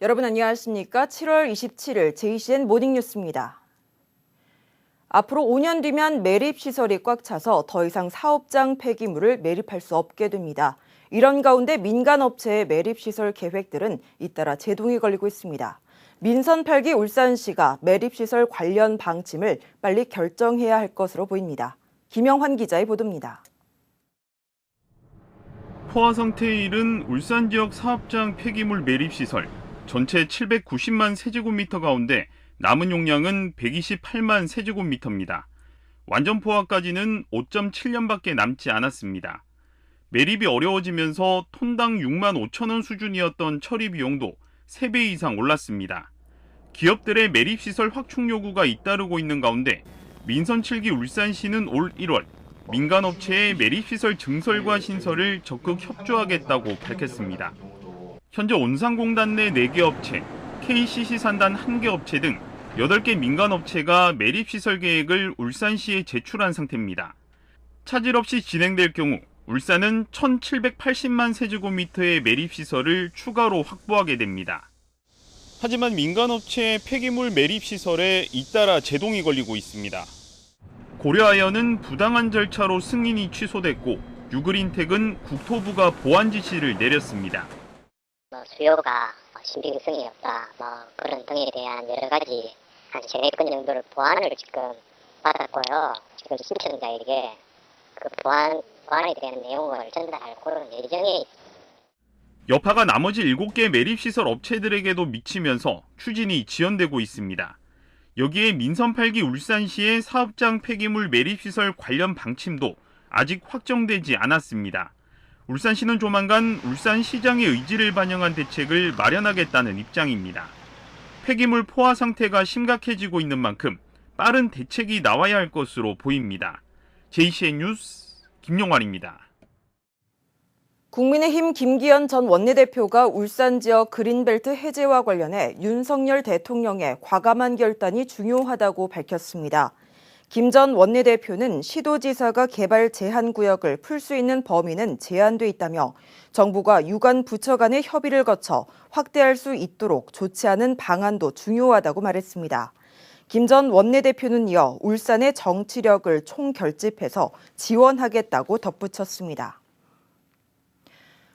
여러분 안녕하십니까? 7월 27일 JCN 모닝뉴스입니다. 앞으로 5년 뒤면 매립시설이 꽉 차서 더 이상 사업장 폐기물을 매립할 수 없게 됩니다. 이런 가운데 민간업체의 매립시설 계획들은 잇따라 제동이 걸리고 있습니다. 민선 8기 울산시가 매립시설 관련 방침을 빨리 결정해야 할 것으로 보입니다. 김영환 기자의 보도입니다. 포화 상태에 이른 울산 지역 사업장 폐기물 매립시설. 전체 790만 세제곱미터 가운데 남은 용량은 128만 세제곱미터입니다. 완전 포화까지는 5.7년밖에 남지 않았습니다. 매립이 어려워지면서 톤당 6만 5천 원 수준이었던 처리 비용도 3배 이상 올랐습니다. 기업들의 매립시설 확충 요구가 잇따르고 있는 가운데 민선 7기 울산시는 올 1월 민간업체의 매립시설 증설과 신설을 적극 협조하겠다고 밝혔습니다. 현재 온산공단 내 4개 업체, KCC 산단 1개 업체 등 8개 민간업체가 매립시설 계획을 울산시에 제출한 상태입니다. 차질 없이 진행될 경우 울산은 1,780만 세제곱미터의 매립시설을 추가로 확보하게 됩니다. 하지만 민간업체의 폐기물 매립시설에 잇따라 제동이 걸리고 있습니다. 고려아연은 부당한 절차로 승인이 취소됐고 유그린텍은 국토부가 보완 지시를 내렸습니다. 수요가 신빙성이 없다, 그런 등에 대한 여러 가지 한 3건 정도를 보완을 지금 받았고요. 지금 신청자에게 그 보완에 대한 내용을 전달할 그런 예정에 있습니다. 여파가 나머지 7개 매립시설 업체들에게도 미치면서 추진이 지연되고 있습니다. 여기에 민선 8기 울산시의 사업장 폐기물 매립시설 관련 방침도 아직 확정되지 않았습니다. 울산시는 조만간 울산시장의 의지를 반영한 대책을 마련하겠다는 입장입니다. 폐기물 포화 상태가 심각해지고 있는 만큼 빠른 대책이 나와야 할 것으로 보입니다. JCN 뉴스 김용환입니다. 국민의힘 김기현 전 원내대표가 울산 지역 그린벨트 해제와 관련해 윤석열 대통령의 과감한 결단이 중요하다고 밝혔습니다. 김 전 원내대표는 시도지사가 개발 제한 구역을 풀 수 있는 범위는 제한돼 있다며 정부가 유관 부처 간의 협의를 거쳐 확대할 수 있도록 조치하는 방안도 중요하다고 말했습니다. 김 전 원내대표는 이어 울산의 정치력을 총결집해서 지원하겠다고 덧붙였습니다.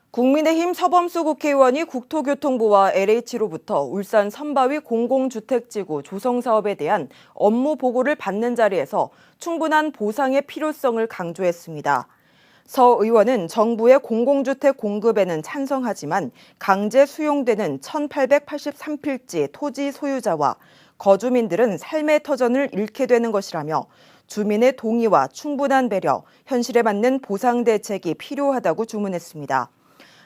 국민의힘 서범수 국회의원이 국토교통부와 LH로부터 울산 선바위 공공주택지구 조성 사업에 대한 업무 보고를 받는 자리에서 충분한 보상의 필요성을 강조했습니다. 서 의원은 정부의 공공주택 공급에는 찬성하지만 강제 수용되는 1883필지 토지 소유자와 거주민들은 삶의 터전을 잃게 되는 것이라며 주민의 동의와 충분한 배려, 현실에 맞는 보상 대책이 필요하다고 주문했습니다.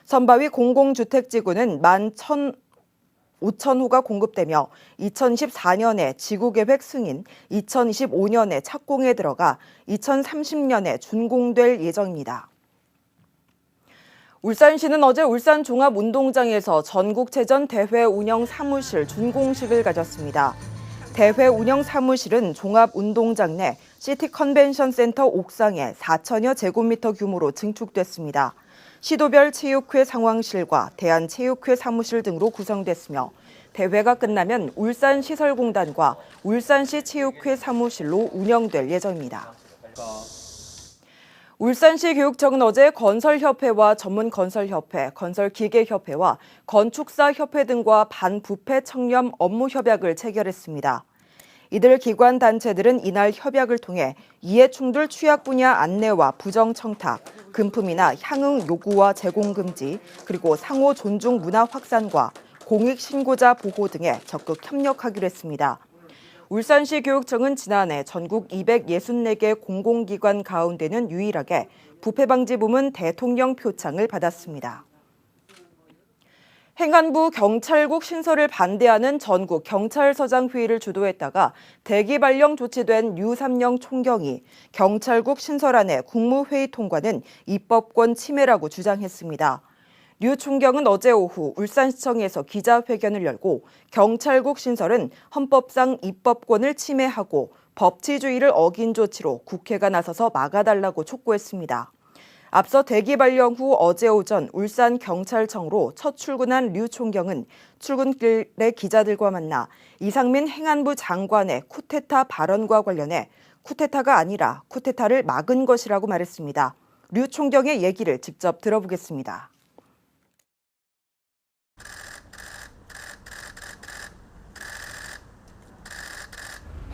선바위 공공주택지구는 15,000호가 공급되며 2014년에 지구계획 승인, 2025년에 착공에 들어가 2030년에 준공될 예정입니다. 울산시는 어제 울산 종합운동장에서 전국체전 대회 운영 사무실 준공식을 가졌습니다. 대회 운영 사무실은 종합운동장 내 시티 컨벤션 센터 옥상에 4천여 제곱미터 규모로 증축됐습니다. 시도별 체육회 상황실과 대한체육회 사무실 등으로 구성됐으며 대회가 끝나면 울산시설공단과 울산시 체육회 사무실로 운영될 예정입니다. 울산시 교육청은 어제 건설협회와 전문건설협회, 건설기계협회와 건축사협회 등과 반부패 청렴 업무 협약을 체결했습니다. 이들 기관 단체들은 이날 협약을 통해 이해충돌 취약 분야 안내와 부정 청탁, 금품이나 향응 요구와 제공 금지, 그리고 상호 존중 문화 확산과 공익 신고자 보호 등에 적극 협력하기로 했습니다. 울산시 교육청은 지난해 전국 264개 공공기관 가운데는 유일하게 부패방지 부문 대통령 표창을 받았습니다. 행안부 경찰국 신설을 반대하는 전국 경찰서장 회의를 주도했다가 대기 발령 조치된 류삼영 총경이 경찰국 신설안의 국무회의 통과는 입법권 침해라고 주장했습니다. 류 총경은 어제 오후 울산시청에서 기자회견을 열고 경찰국 신설은 헌법상 입법권을 침해하고 법치주의를 어긴 조치로 국회가 나서서 막아달라고 촉구했습니다. 앞서 대기 발령 후 어제 오전 울산경찰청으로 첫 출근한 류 총경은 출근길에 기자들과 만나 이상민 행안부 장관의 쿠데타 발언과 관련해 쿠데타가 아니라 쿠데타를 막은 것이라고 말했습니다. 류 총경의 얘기를 직접 들어보겠습니다.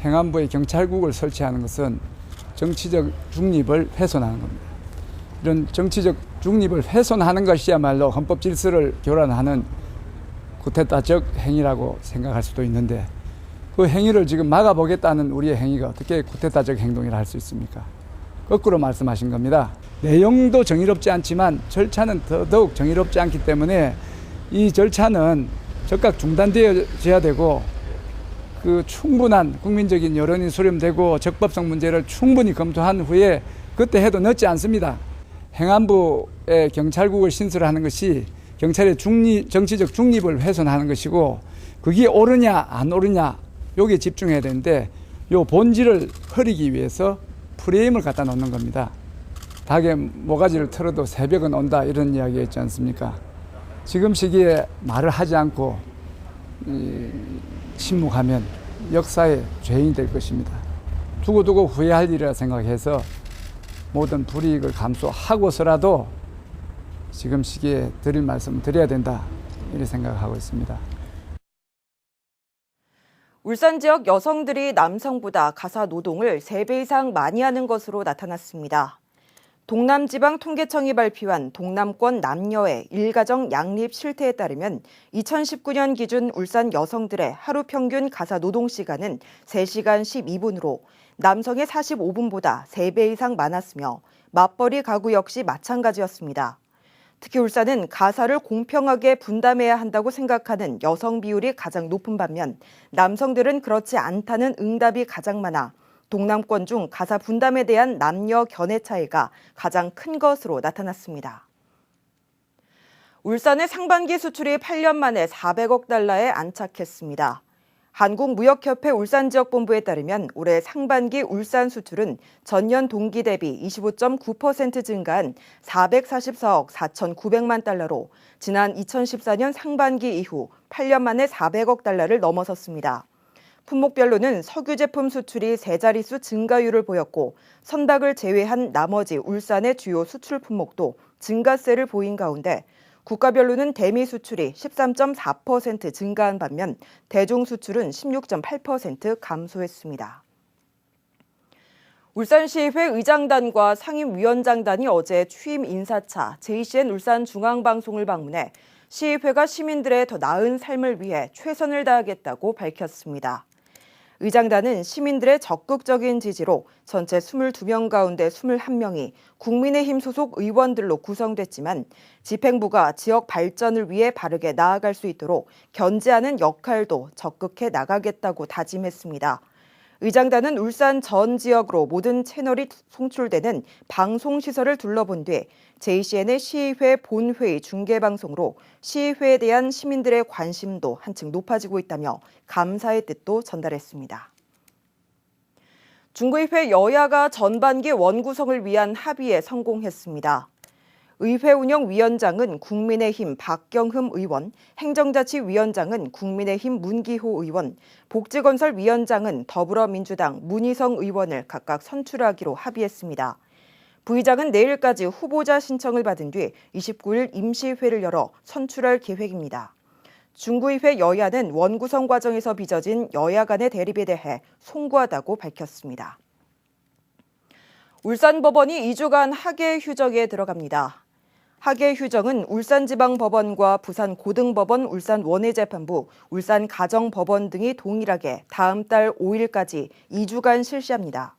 행안부의 경찰국을 설치하는 것은 정치적 중립을 훼손하는 겁니다. 이런 정치적 중립을 훼손하는 것이야말로 헌법 질서를 교란하는 쿠데타적 행위라고 생각할 수도 있는데 그 행위를 지금 막아보겠다는 우리의 행위가 어떻게 쿠데타적 행동이라 할 수 있습니까? 거꾸로 말씀하신 겁니다. 내용도 정의롭지 않지만 절차는 더더욱 정의롭지 않기 때문에 이 절차는 즉각 중단되어야 되고 그 충분한 국민적인 여론이 수렴되고 적법성 문제를 충분히 검토한 후에 그때 해도 늦지 않습니다. 행안부의 경찰국을 신설하는 것이 경찰의 정치적 중립을 훼손하는 것이고 그게 옳으냐 안 옳으냐 여기에 집중해야 되는데 요 본질을 흐리기 위해서 프레임을 갖다 놓는 겁니다. 닭의 모가지를 털어도 새벽은 온다 이런 이야기 있지 않습니까? 지금 시기에 말을 하지 않고 침묵하면 역사의 죄인이 될 것입니다. 두고두고 후회할 일이라 생각해서 모든 불이익을 감수하고서라도 지금 시기에 드릴 말씀을 드려야 된다 이렇게 생각하고 있습니다. 울산 지역 여성들이 남성보다 가사 노동을 3배 이상 많이 하는 것으로 나타났습니다. 동남지방통계청이 발표한 동남권 남녀의 일가정 양립 실태에 따르면 2019년 기준 울산 여성들의 하루 평균 가사 노동 시간은 3시간 12분으로 남성의 45분보다 3배 이상 많았으며 맞벌이 가구 역시 마찬가지였습니다. 특히 울산은 가사를 공평하게 분담해야 한다고 생각하는 여성 비율이 가장 높은 반면 남성들은 그렇지 않다는 응답이 가장 많아 동남권 중 가사 분담에 대한 남녀 견해 차이가 가장 큰 것으로 나타났습니다. 울산의 상반기 수출이 8년 만에 400억 달러에 안착했습니다. 한국무역협회 울산지역본부에 따르면 올해 상반기 울산 수출은 전년 동기 대비 25.9% 증가한 444억 4,900만 달러로 지난 2014년 상반기 이후 8년 만에 400억 달러를 넘어섰습니다. 품목별로는 석유 제품 수출이 3자릿수 증가율을 보였고 선박을 제외한 나머지 울산의 주요 수출 품목도 증가세를 보인 가운데 국가별로는 대미 수출이 13.4% 증가한 반면 대중 수출은 16.8% 감소했습니다. 울산시의회 의장단과 상임위원장단이 어제 취임 인사차 JCN 울산중앙방송을 방문해 시의회가 시민들의 더 나은 삶을 위해 최선을 다하겠다고 밝혔습니다. 의장단은 시민들의 적극적인 지지로 전체 22명 가운데 21명이 국민의힘 소속 의원들로 구성됐지만 집행부가 지역 발전을 위해 바르게 나아갈 수 있도록 견제하는 역할도 적극해 나가겠다고 다짐했습니다. 의장단은 울산 전 지역으로 모든 채널이 송출되는 방송시설을 둘러본 뒤 JCN의 시의회 본회의 중계방송으로 시의회에 대한 시민들의 관심도 한층 높아지고 있다며 감사의 뜻도 전달했습니다. 중구의회 여야가 전반기 원구성을 위한 합의에 성공했습니다. 의회운영위원장은 국민의힘 박경흠 의원, 행정자치위원장은 국민의힘 문기호 의원, 복지건설위원장은 더불어민주당 문희성 의원을 각각 선출하기로 합의했습니다. 부의장은 내일까지 후보자 신청을 받은 뒤 29일 임시회를 열어 선출할 계획입니다. 중구의회 여야는 원구성 과정에서 빚어진 여야 간의 대립에 대해 송구하다고 밝혔습니다. 울산법원이 2주간 하계 휴정에 들어갑니다. 하계 휴정은 울산지방법원과 부산고등법원, 울산원해재판부, 울산가정법원 등이 동일하게 다음 달 5일까지 2주간 실시합니다.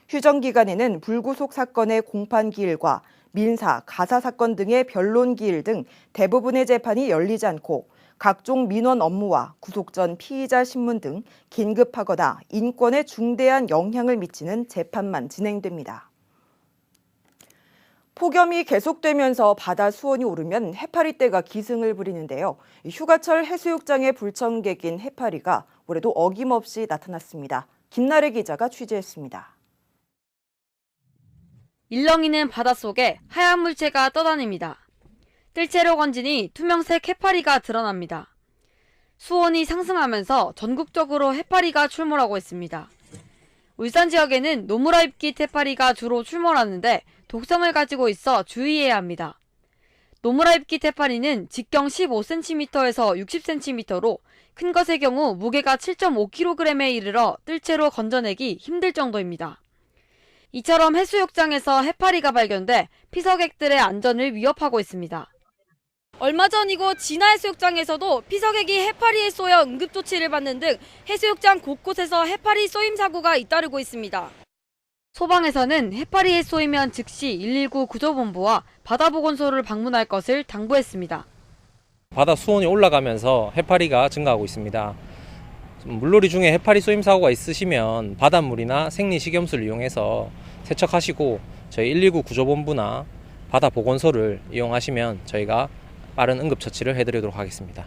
휴정 기간에는 불구속 사건의 공판 기일과 민사, 가사 사건 등의 변론 기일 등 대부분의 재판이 열리지 않고 각종 민원 업무와 구속 전 피의자 신문 등 긴급하거나 인권에 중대한 영향을 미치는 재판만 진행됩니다. 폭염이 계속되면서 바다 수온이 오르면 해파리떼가 기승을 부리는데요. 휴가철 해수욕장의 불청객인 해파리가 올해도 어김없이 나타났습니다. 김나래 기자가 취재했습니다. 일렁이는 바닷속에 하얀 물체가 떠다닙니다. 뜰채로 건지니 투명색 해파리가 드러납니다. 수온이 상승하면서 전국적으로 해파리가 출몰하고 있습니다. 울산 지역에는 노무라입깃 해파리가 주로 출몰하는데 독성을 가지고 있어 주의해야 합니다. 노무라입깃 해파리는 직경 15cm에서 60cm로 큰 것의 경우 무게가 7.5kg에 이르러 뜰채로 건져내기 힘들 정도입니다. 이처럼 해수욕장에서 해파리가 발견돼 피서객들의 안전을 위협하고 있습니다. 얼마 전 이곳 진화해수욕장에서도 피서객이 해파리에 쏘여 응급조치를 받는 등 해수욕장 곳곳에서 해파리 쏘임 사고가 잇따르고 있습니다. 소방에서는 해파리에 쏘이면 즉시 119 구조본부와 바다보건소를 방문할 것을 당부했습니다. 바다 수온이 올라가면서 해파리가 증가하고 있습니다. 물놀이 중에 해파리 쏘임 사고가 있으시면 바닷물이나 생리식염수를 이용해서 세척하시고 저희 119 구조본부나 바다보건소를 이용하시면 저희가 빠른 응급처치를 해드리도록 하겠습니다.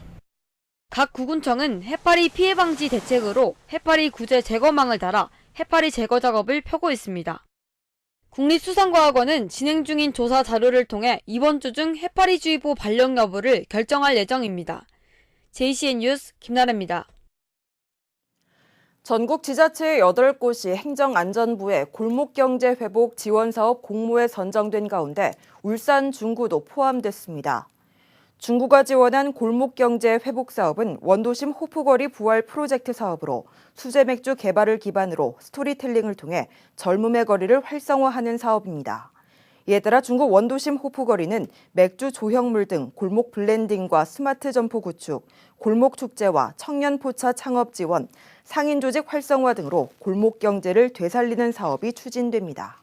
각 구군청은 해파리 피해 방지 대책으로 해파리 구제 제거망을 달아 해파리 제거 작업을 펴고 있습니다. 국립수산과학원은 진행 중인 조사 자료를 통해 이번 주 중 해파리주의보 발령 여부를 결정할 예정입니다. JCN 뉴스 김나래입니다. 전국 지자체 8곳이 행정안전부의 골목경제 회복 지원사업 공모에 선정된 가운데 울산 중구도 포함됐습니다. 중구가 지원한 골목경제 회복 사업은 원도심 호프거리 부활 프로젝트 사업으로 수제맥주 개발을 기반으로 스토리텔링을 통해 젊음의 거리를 활성화하는 사업입니다. 이에 따라 중구 원도심 호프거리는 맥주 조형물 등 골목 블렌딩과 스마트 점포 구축, 골목 축제와 청년 포차 창업 지원, 상인 조직 활성화 등으로 골목 경제를 되살리는 사업이 추진됩니다.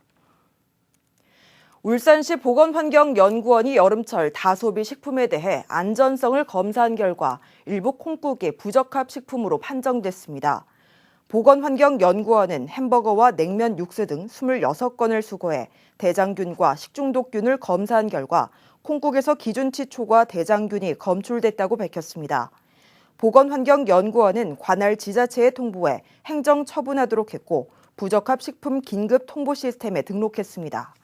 울산시 보건환경연구원이 여름철 다소비 식품에 대해 안전성을 검사한 결과 일부 콩국이 부적합 식품으로 판정됐습니다. 보건환경연구원은 햄버거와 냉면 육수 등 26건을 수거해 대장균과 식중독균을 검사한 결과 콩국에서 기준치 초과 대장균이 검출됐다고 밝혔습니다. 보건환경연구원은 관할 지자체에 통보해 행정 처분하도록 했고 부적합 식품 긴급 통보 시스템에 등록했습니다.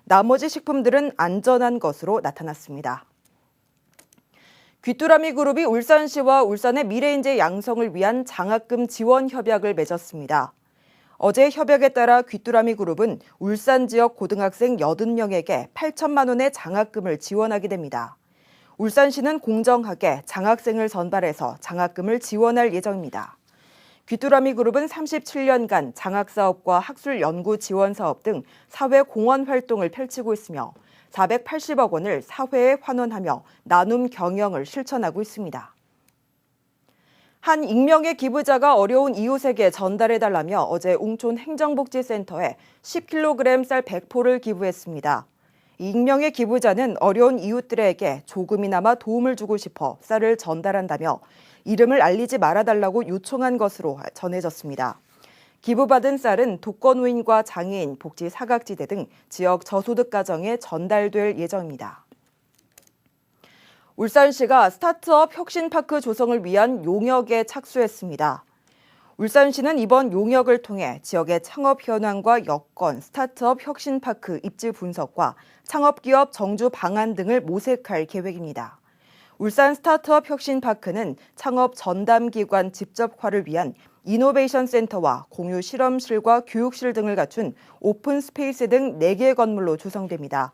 나머지 식품들은 안전한 것으로 나타났습니다. 귀뚜라미 그룹이 울산시와 울산의 미래인재 양성을 위한 장학금 지원 협약을 맺었습니다. 어제 협약에 따라 귀뚜라미 그룹은 울산 지역 고등학생 80명에게 8천만 원의 장학금을 지원하게 됩니다. 울산시는 공정하게 장학생을 선발해서 장학금을 지원할 예정입니다. 귀뚜라미 그룹은 37년간 장학사업과 학술 연구 지원 사업 등 사회 공헌 활동을 펼치고 있으며 480억 원을 사회에 환원하며 나눔 경영을 실천하고 있습니다. 한 익명의 기부자가 어려운 이웃에게 전달해달라며 어제 웅촌 행정복지센터에 10kg 쌀 100포를 기부했습니다. 이 익명의 기부자는 어려운 이웃들에게 조금이나마 도움을 주고 싶어 쌀을 전달한다며 이름을 알리지 말아달라고 요청한 것으로 전해졌습니다. 기부받은 쌀은 독거노인과 장애인, 복지 사각지대 등 지역 저소득 가정에 전달될 예정입니다. 울산시가 스타트업 혁신파크 조성을 위한 용역에 착수했습니다. 울산시는 이번 용역을 통해 지역의 창업 현황과 여건, 스타트업 혁신파크 입지 분석과 창업기업 정주 방안 등을 모색할 계획입니다. 울산 스타트업 혁신파크는 창업 전담기관 직접화를 위한 이노베이션 센터와 공유 실험실과 교육실 등을 갖춘 오픈 스페이스 등 4개 건물로 구성됩니다.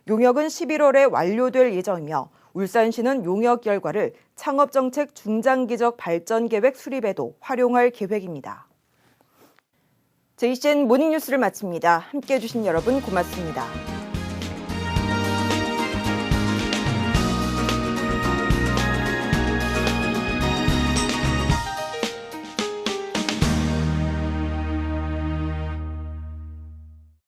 용역은 11월에 완료될 예정이며 울산시는 용역 결과를 창업정책 중장기적 발전계획 수립에도 활용할 계획입니다. JCN 모닝뉴스를 마칩니다. 함께해 주신 여러분 고맙습니다.